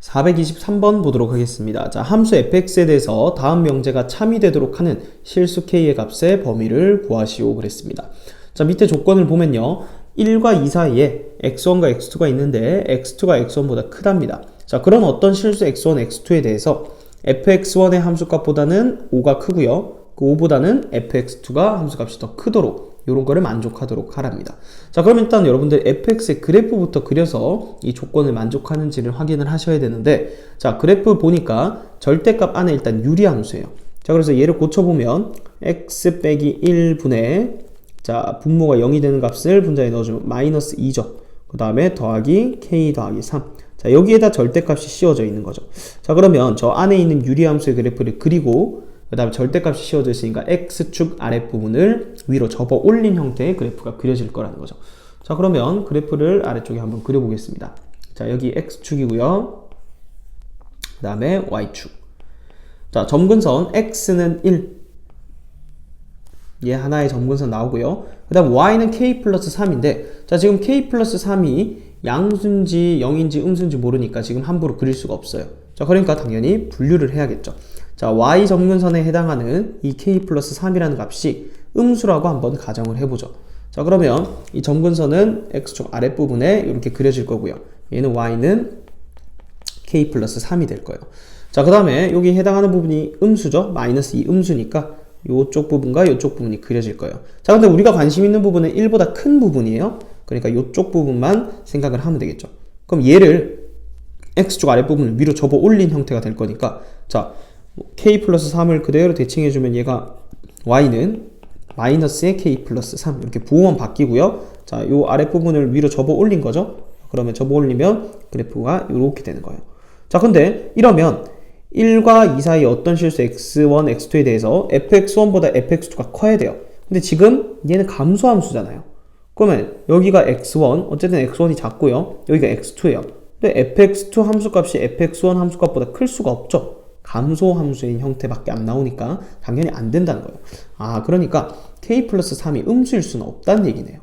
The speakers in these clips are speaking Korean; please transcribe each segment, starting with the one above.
423번 보도록 하겠습니다. 자, 함수 fx에 대해서 다음 명제가 참이 되도록 하는 실수 k의 값의 범위를 구하시오 그랬습니다. 자, 밑에 조건을 보면요. 1과 2 사이에 x1과 x2가 있는데 x2가 x1보다 크답니다. 자, 그런 어떤 실수 x1, x2에 대해서 fx1의 함수값보다는 5가 크고요. 그 5보다는 fx2가 함수값이 더 크도록 이런 거를 만족하도록 하랍니다. 자, 그럼 일단 여러분들 fx의 그래프부터 그려서 이 조건을 만족하는지를 확인을 하셔야 되는데, 자, 그래프 보니까 절대값 안에 일단 유리함수예요. 자, 그래서 얘를 고쳐보면 x 빼기 1분의 자, 분모가 0이 되는 값을 분자에 넣어주면 마이너스 2죠. 그 다음에 더하기 k 더하기 3. 자, 여기에다 절대값이 씌워져 있는 거죠. 자, 그러면 저 안에 있는 유리함수의 그래프를 그리고 그 다음에 절대값이 씌워져 있으니까 x축 아랫부분을 위로 접어 올린 형태의 그래프가 그려질 거라는 거죠. 자, 그러면 그래프를 아래쪽에 한번 그려보겠습니다. 자, 여기 x축이고요. 그 다음에 y축. 자, 점근선 x는 1. 얘 하나의 점근선 나오고요. 그 다음 y는 k 플러스 3인데, 자, 지금 k 플러스 3이 양수인지 0인지 음수인지 모르니까 지금 함부로 그릴 수가 없어요. 자, 그러니까 당연히 분류를 해야겠죠. 자, y 점근선에 해당하는 이 k 플러스 3이라는 값이 음수라고 한번 가정을 해보죠. 자, 그러면 이 점근선은 x축 아랫부분에 이렇게 그려질 거고요. 얘는 y는 k 플러스 3이 될 거예요. 자, 그 다음에 여기 해당하는 부분이 음수죠. 마이너스 2 음수니까 요쪽 부분과 요쪽 부분이 그려질 거예요. 자, 근데 우리가 관심 있는 부분은 1보다 큰 부분이에요. 그러니까 요쪽 부분만 생각을 하면 되겠죠. 그럼 얘를 x축 아랫부분을 위로 접어 올린 형태가 될 거니까, 자, k 플러스 3을 그대로 대칭해주면 얘가 y는 마이너스의 k 플러스 3 이렇게 부호만 바뀌고요. 자, 요 아랫부분을 위로 접어 올린 거죠. 그러면 접어 올리면 그래프가 이렇게 되는 거예요. 자, 근데 이러면 1과 2 사이 어떤 실수 x1, x2에 대해서 fx1보다 fx2가 커야 돼요. 근데 지금 얘는 감소함수잖아요. 그러면 여기가 x1, 어쨌든 x1이 작고요. 여기가 x2예요. 근데 fx2 함수값이 fx1 함수값보다 클 수가 없죠. 감소함수인 형태밖에 안 나오니까 당연히 안 된다는 거예요. 아, 그러니까 k 플러스 3이 음수일 수는 없다는 얘기네요.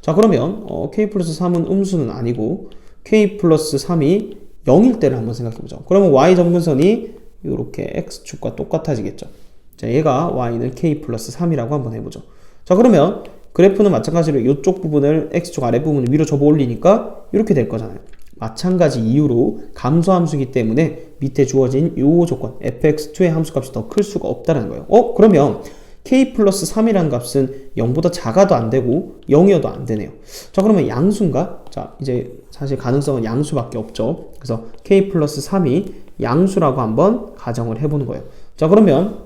자, 그러면 k 플러스 3은 음수는 아니고 k 플러스 3이 0일 때를 한번 생각해보죠. 그러면 y 점근선이 이렇게 x축과 똑같아지겠죠. 자, 얘가 y는 k 플러스 3이라고 한번 해보죠. 자, 그러면 그래프는 마찬가지로 이쪽 부분을 x축 아랫부분을 위로 접어 올리니까 이렇게 될 거잖아요. 마찬가지 이유로 감소함수이기 때문에 밑에 주어진 이 조건 fx2의 함수값이 더 클 수가 없다는 거예요. 그러면 k 플러스 3이라는 값은 0보다 작아도 안 되고 0이어도 안 되네요. 자, 그러면 양수인가? 자, 이제 사실 가능성은 양수밖에 없죠. 그래서 k 플러스 3이 양수라고 한번 가정을 해보는 거예요. 자, 그러면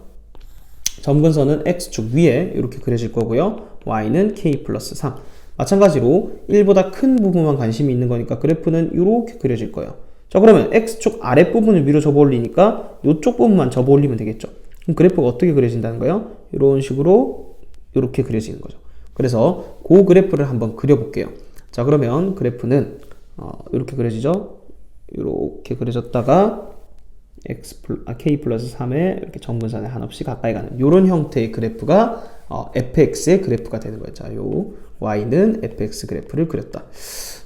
점근선은 x축 위에 이렇게 그려질 거고요. y는 k 플러스 3. 마찬가지로 1보다 큰 부분만 관심이 있는 거니까 그래프는 이렇게 그려질 거예요. 자, 그러면 x축 아랫부분을 위로 접어 올리니까 이쪽 부분만 접어 올리면 되겠죠. 그럼 그래프가 어떻게 그려진다는 거예요? 이런 식으로 이렇게 그려지는 거죠. 그래서 그 그래프를 한번 그려볼게요. 자, 그러면 그래프는 이렇게 그려지죠. 이렇게 그려졌다가 k 플러스 3에 이렇게 점근선에 한없이 가까이 가는 이런 형태의 그래프가 fx의 그래프가 되는 거예요. 자, 요 y는 fx 그래프를 그렸다.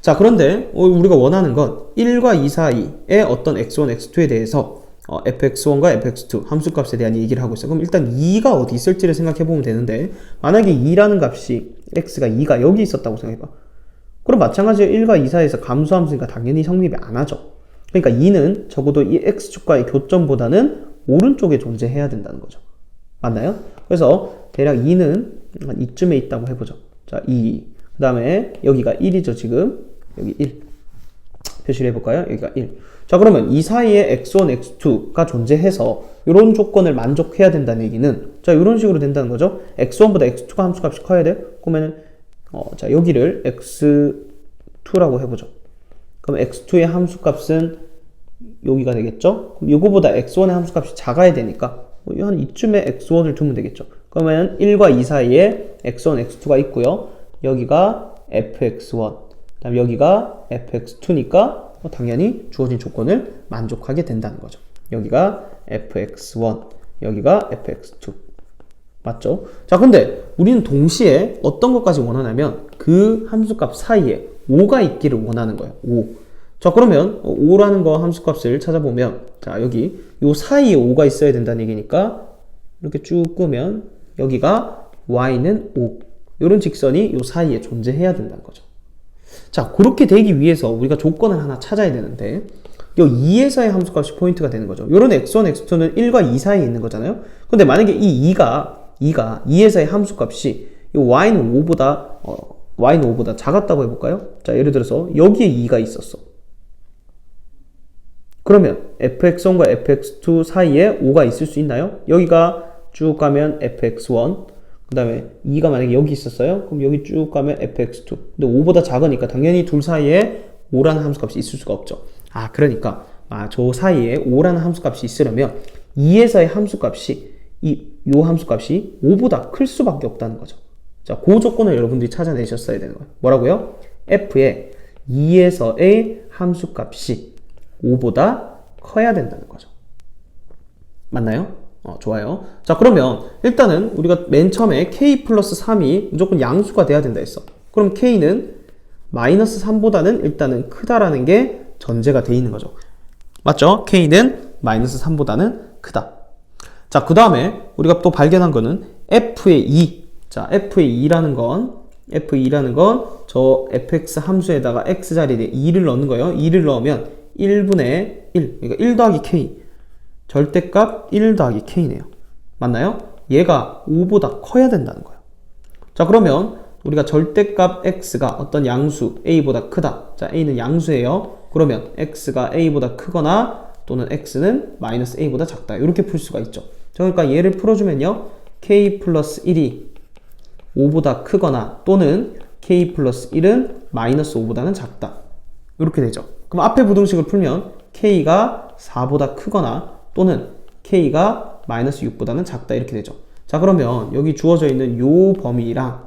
자, 그런데 우리가 원하는 건 1과 2 사이의 어떤 x1, x2에 대해서 fx1과 fx2 함수값에 대한 얘기를 하고 있어요. 그럼 일단 2가 어디 있을지를 생각해 보면 되는데, 만약에 2라는 값이 x가 2가 여기 있었다고 생각해봐. 그럼 마찬가지로 1과 2 사이에서 감소함수니까 당연히 성립이 안 하죠. 그러니까 2는 적어도 이 x축과의 교점보다는 오른쪽에 존재해야 된다는 거죠. 맞나요? 그래서 대략 2는 한 이쯤에 있다고 해보죠. 자, 2. 그 다음에 여기가 1이죠, 지금. 여기 1. 표시를 해볼까요? 여기가 1. 자, 그러면 이 사이에 x1, x2가 존재해서 이런 조건을 만족해야 된다는 얘기는, 자, 이런 식으로 된다는 거죠. x1보다 x2가 함수값이 커야 돼? 그러면은 자, 여기를 x2라고 해보죠. 그럼 x2의 함수값은 여기가 되겠죠? 그럼 이거보다 x1의 함수값이 작아야 되니까 한 이쯤에 x1을 두면 되겠죠. 그러면 1과 2 사이에 x1, x2가 있고요. 여기가 fx1, 그다음 여기가 fx2니까 당연히 주어진 조건을 만족하게 된다는 거죠. 여기가 fx1, 여기가 fx2. 맞죠? 자, 근데 우리는 동시에 어떤 것까지 원하냐면 그 함수값 사이에 5가 있기를 원하는 거예요. 5. 자, 그러면 5라는 거 함수값을 찾아보면, 자, 여기 요 사이에 5가 있어야 된다는 얘기니까 이렇게 쭉 끄면 여기가 y는 5. 요런 직선이 요 사이에 존재해야 된다는 거죠. 자, 그렇게 되기 위해서 우리가 조건을 하나 찾아야 되는데, 요 2에서의 함수값이 포인트가 되는 거죠. 요런 x1, x2는 1과 2 사이에 있는 거잖아요. 근데 만약에 이 2에서의 함수값이 이 y는 5보다 작았다고 해볼까요? 자, 예를 들어서 여기에 2가 있었어. 그러면 fx1과 fx2 사이에 5가 있을 수 있나요? 여기가 쭉 가면 fx1, 그 다음에 2가 만약에 여기 있었어요? 그럼 여기 쭉 가면 fx2. 근데 5보다 작으니까 당연히 둘 사이에 5라는 함수값이 있을 수가 없죠. 그러니까 저 사이에 5라는 함수값이 있으려면 2에서의 함수값이 요 함수값이 5보다 클 수밖에 없다는 거죠. 자, 그 조건을 여러분들이 찾아내셨어야 되는 거예요. 뭐라고요? f의 2에서의 함수값이 5보다 커야 된다는 거죠. 맞나요? 좋아요. 자, 그러면 일단은 우리가 맨 처음에 k 플러스 3이 무조건 양수가 돼야 된다 했어. 그럼 k는 마이너스 3보다는 일단은 크다라는 게 전제가 돼 있는 거죠. 맞죠? k는 마이너스 3보다는 크다. 자, 그 다음에 우리가 또 발견한 거는 f의 2. 자, f의 2라는 건 저 fx 함수에다가 x 자리에 2를 넣는 거예요. 2를 넣으면 1분의 1, 그러니까 1 더하기 k. 절대값 1 더하기 k네요. 맞나요? 얘가 5보다 커야 된다는 거예요. 자, 그러면 우리가 절대값 x가 어떤 양수 a보다 크다. 자, a는 양수예요. 그러면 x가 a보다 크거나 또는 x는 마이너스 a보다 작다. 이렇게 풀 수가 있죠. 자, 그러니까 얘를 풀어주면요. k 플러스 1이 5보다 크거나 또는 k 플러스 1은 마이너스 5보다는 작다. 이렇게 되죠. 그럼 앞에 부등식을 풀면 k가 4보다 크거나 또는 k가 마이너스 6보다는 작다. 이렇게 되죠. 자, 그러면 여기 주어져 있는 요 범위랑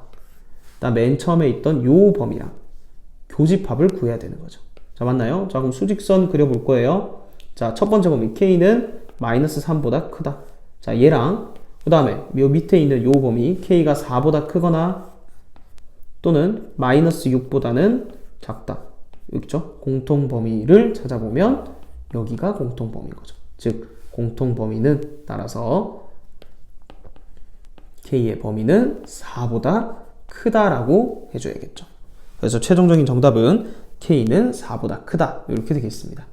맨 처음에 있던 요 범위랑 교집합을 구해야 되는 거죠. 자, 맞나요? 자, 그럼 수직선 그려볼 거예요. 자, 첫 번째 범위 k는 마이너스 3보다 크다. 자, 얘랑 그 다음에 요 밑에 있는 요 범위 k가 4보다 크거나 또는 마이너스 6보다는 작다. 여기죠? 공통범위를 찾아보면 여기가 공통범위인 거죠. 즉 공통범위는 따라서 k의 범위는 4보다 크다라고 해줘야겠죠. 그래서 최종적인 정답은 k는 4보다 크다. 이렇게 되겠습니다.